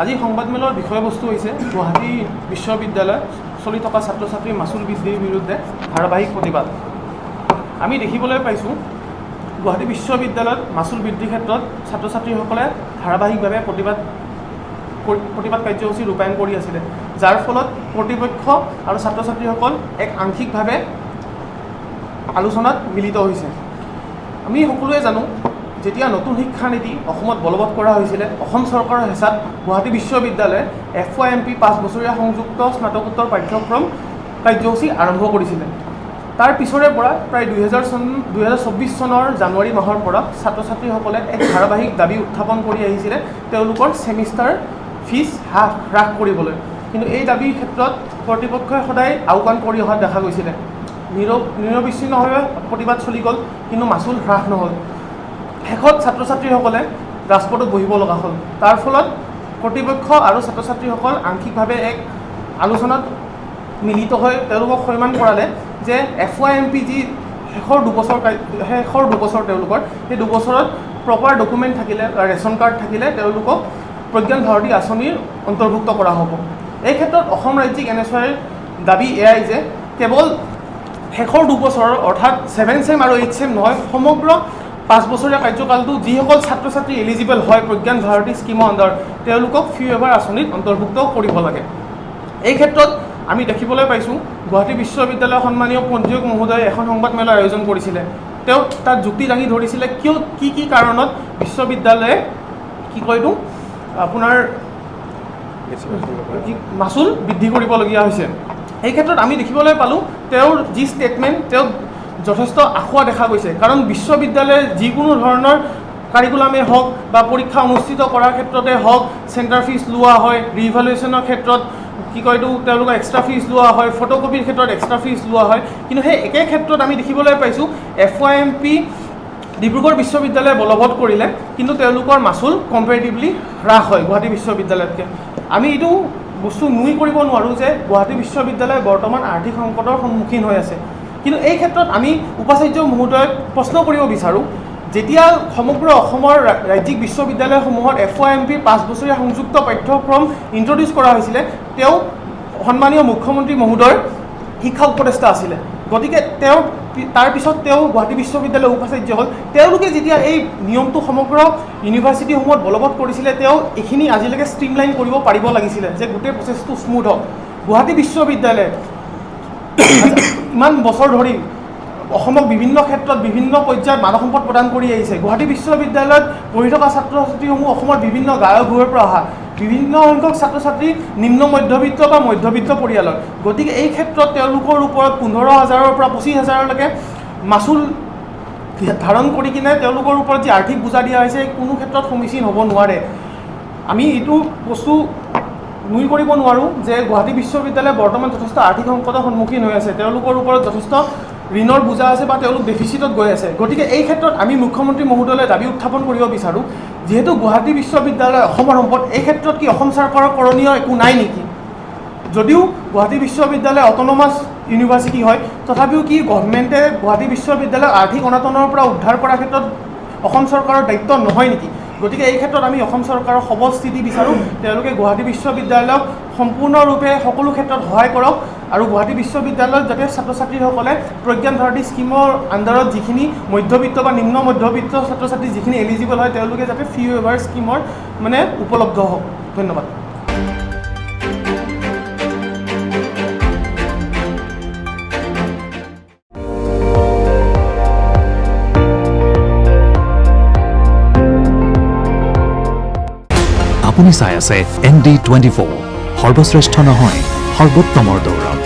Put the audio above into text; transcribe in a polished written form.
আজি সংবাদমেলৰ বিষয়বস্তু হৈছে গুৱাহাটী বিশ্ববিদ্যালয়ত চলি থকা ছাত্ৰ ছাত্ৰীৰ মাচুল বৃদ্ধিৰ বিৰুদ্ধে ধাৰাবাহিক প্ৰতিবাদ। আমি দেখিবলৈ পাইছোঁ গুৱাহাটী বিশ্ববিদ্যালয়ত মাচুল বৃদ্ধিৰ ক্ষেত্ৰত ছাত্ৰ ছাত্ৰীসকলে ধাৰাবাহিকভাৱে প্ৰতিবাদ কাৰ্যসূচী ৰূপায়ণ কৰি আছিলে, যাৰ ফলত কৰ্তৃপক্ষ আৰু ছাত্ৰ ছাত্ৰীসকল এক আংশিকভাৱে আলোচনাত মিলিত হৈছে। আমি সকলোৱে জানো, যেতিয়া নতুন শিক্ষানীতি অসমত বলবৎ কৰা হৈছিলে, অসম চৰকাৰৰ হেঁচাত গুৱাহাটী বিশ্ববিদ্যালয়ে FYMP 5 বছৰীয়া সংযুক্ত স্নাতকোত্তৰ পাঠ্যক্ৰম কাৰ্যসূচী আৰম্ভ কৰিছিলে। তাৰ পিছৰে পৰা প্ৰায় 2024 চনৰ জানুৱাৰী মাহৰ পৰা ছাত্ৰ ছাত্ৰীসকলে এক ধাৰাবাহিক দাবী উত্থাপন কৰি আহিছিলে তেওঁলোকৰ ছেমিষ্টাৰ ফিজ হ্ৰাস কৰিবলৈ। কিন্তু এই দাবীৰ ক্ষেত্ৰত কৰ্তৃপক্ষই সদায় আওকাণ কৰি অহা দেখা গৈছিলে। নিৰবিচ্ছিন্নভাৱে প্ৰতিবাদ চলি গ'ল, কিন্তু মাচুল হ্ৰাস নহ'ল। শেষত ছাত্ৰ ছাত্ৰীসকলে ৰাজপথত বহিব লগা হ'ল। তাৰ ফলত কৰ্তৃপক্ষ আৰু ছাত্ৰ ছাত্ৰীসকল আংশিকভাৱে এক আলোচনাত মিলিত হৈ তেওঁলোকক সন্মান কৰালে যে FYMP যি শেষৰ দুবছৰ তেওঁলোকৰ, সেই দুবছৰত প্ৰপাৰ ডকুমেণ্ট থাকিলে, ৰেচন কাৰ্ড থাকিলে তেওঁলোকক প্ৰজ্ঞান ভাৰতী আঁচনিৰ অন্তৰ্ভুক্ত কৰা হ'ব। এই ক্ষেত্ৰত অসম ৰাজ্যিক NSYৰ দাবী এয়াই যে কেৱল শেষৰ দুবছৰৰ অৰ্থাৎ 7th চেম আৰু 8th চেম নহয়, সমগ্ৰ 5 বছৰীয়া কাৰ্যকালটো যিসকল ছাত্ৰ ছাত্ৰী এলিজিবল হয় প্ৰজ্ঞান ভাৰতী স্কীমৰ আণ্ডাৰত তেওঁলোকক ফি ৱেইভাৰ আঁচনিত অন্তৰ্ভুক্ত কৰিব লাগে। এই ক্ষেত্ৰত আমি দেখিবলৈ পাইছোঁ গুৱাহাটী বিশ্ববিদ্যালয়ৰ সন্মানীয় পঞ্জীয়ক মহোদয়ে এখন সংবাদমেলৰ আয়োজন কৰিছিলে। তেওঁ তাত যুক্তি দাঙি ধৰিছিলে কি কাৰণত বিশ্ববিদ্যালয়ে আপোনাৰ মাচুল বৃদ্ধি কৰিবলগীয়া হৈছে। এই ক্ষেত্ৰত আমি দেখিবলৈ পালোঁ তেওঁৰ যি ষ্টেটমেণ্ট, তেওঁ যথেষ্ট আশা দেখা গৈছে। কাৰণ বিশ্ববিদ্যালয়ে যিকোনো ধৰণৰ কাৰিকুলামেই হওক বা পৰীক্ষা অনুষ্ঠিত কৰাৰ ক্ষেত্ৰতে হওক, চেণ্টাৰ ফিজ লোৱা হয়, ৰিভেলুৱেশ্যনৰ ক্ষেত্ৰত তেওঁলোকৰ এক্সট্ৰা ফিজ লোৱা হয়, ফটোকপিৰ ক্ষেত্ৰত এক্সট্ৰা ফিজ লোৱা হয়। কিন্তু সেই একে ক্ষেত্ৰত আমি দেখিবলৈ পাইছোঁ FYMP ডিব্ৰুগড় বিশ্ববিদ্যালয়ে বলবৎ কৰিলে, কিন্তু তেওঁলোকৰ মাচুল কম্পেৰেটিভলি হ্ৰাস হয় গুৱাহাটী বিশ্ববিদ্যালয়তকৈ। আমি এইটো বস্তু নুই কৰিব নোৱাৰোঁ যে গুৱাহাটী বিশ্ববিদ্যালয় বৰ্তমান আৰ্থিক সংকটৰ সন্মুখীন হৈ আছে। কিন্তু এই ক্ষেত্ৰত আমি উপাচাৰ্য মহোদয়ক প্ৰশ্ন কৰিব বিচাৰোঁ, যেতিয়া সমগ্ৰ অসমৰ ৰাজ্যিক বিশ্ববিদ্যালয়সমূহত FYMP 5 বছৰীয়া সংযুক্ত পাঠ্যক্ৰম ইণ্ট্ৰডিউচ কৰা হৈছিলে, তেওঁ সন্মানীয় মুখ্যমন্ত্ৰী মহোদয়ৰ শিক্ষা উপদেষ্টা আছিলে। গতিকে তাৰপিছত তেওঁ গুৱাহাটী বিশ্ববিদ্যালয়ৰ উপাচাৰ্য হ'ল। তেওঁলোকে যেতিয়া এই নিয়মটো সমগ্ৰ ইউনিভাৰ্চিটিসমূহত বলবৎ কৰিছিলে, তেওঁ এইখিনি আজিলৈকে ষ্ট্ৰীমলাইন কৰিব পাৰিব লাগিছিলে যে গোটেই প্ৰচেছটো স্মুথ হওক। গুৱাহাটী বিশ্ববিদ্যালয়ে ইমান বছৰ ধৰি অসমক বিভিন্ন ক্ষেত্ৰত বিভিন্ন পৰ্যায়ত মানৱ সম্পদ প্ৰদান কৰি আহিছে। গুৱাহাটী বিশ্ববিদ্যালয়ত পঢ়ি থকা ছাত্ৰ ছাত্ৰীসমূহ অসমৰ বিভিন্ন গাঁৱে পৰা অহা, বিভিন্ন সংখ্যক ছাত্ৰ ছাত্ৰী নিম্ন মধ্যবিত্ত বা মধ্যবিত্ত পৰিয়ালৰ। গতিকে এই ক্ষেত্ৰত তেওঁলোকৰ ওপৰত 15,000ৰ পৰা 25,000লৈকে মাচুল ধাৰণ কৰি কিনে তেওঁলোকৰ ওপৰত যি আৰ্থিক বোজা দিয়া হৈছে, কোনো ক্ষেত্ৰত সমীচীন হ'ব নোৱাৰে। আমি এইটো বস্তু নুই কৰিব নোৱাৰোঁ যে গুৱাহাটী বিশ্ববিদ্যালয় বৰ্তমান যথেষ্ট আৰ্থিক সংকটৰ সন্মুখীন হৈ আছে, তেওঁলোকৰ ওপৰত যথেষ্ট ঋণৰ বোজা আছে বা তেওঁলোক ডেফিচিটত গৈ আছে। গতিকে এই ক্ষেত্ৰত আমি মুখ্যমন্ত্ৰী মহোদয়লৈ দাবী উত্থাপন কৰিব বিচাৰোঁ, যিহেতু গুৱাহাটী বিশ্ববিদ্যালয় অসমৰ সম্পদ, এই ক্ষেত্ৰত কি অসম চৰকাৰৰ কৰণীয় একো নাই নেকি? যদিও গুৱাহাটী বিশ্ববিদ্যালয় অট'নমাছ ইউনিভাৰ্চিটি হয়, তথাপিও কি গভৰ্ণমেণ্টে গুৱাহাটী বিশ্ববিদ্যালয়ৰ আৰ্থিক অনাটনৰ পৰা উদ্ধাৰ কৰাৰ ক্ষেত্ৰত অসম চৰকাৰৰ দায়িত্ব নহয় নেকি? গতিকে এই ক্ষেত্ৰত আমি অসম চৰকাৰৰ সবল স্থিতি বিচাৰোঁ, তেওঁলোকে গুৱাহাটী বিশ্ববিদ্যালয়ক সম্পূৰ্ণৰূপে সকলো ক্ষেত্ৰত সহায় কৰক আৰু গুৱাহাটী বিশ্ববিদ্যালয়ত যাতে ছাত্ৰ ছাত্ৰীসকলে প্ৰজ্ঞান ভাৰতী স্কীমৰ আণ্ডাৰত যিখিনি মধ্যবিত্ত বা নিম্ন মধ্যবিত্ত ছাত্ৰ ছাত্ৰী যিখিনি এলিজিবল হয়, তেওঁলোকে যাতে ফি ৱেইভাৰ স্কীমৰ উপলব্ধ হওক। ধন্যবাদ। আপুনি চাই আছে ND24, সৰ্বশ্ৰেষ্ঠ নহয় সৰ্বোত্তমৰ দৌৰত।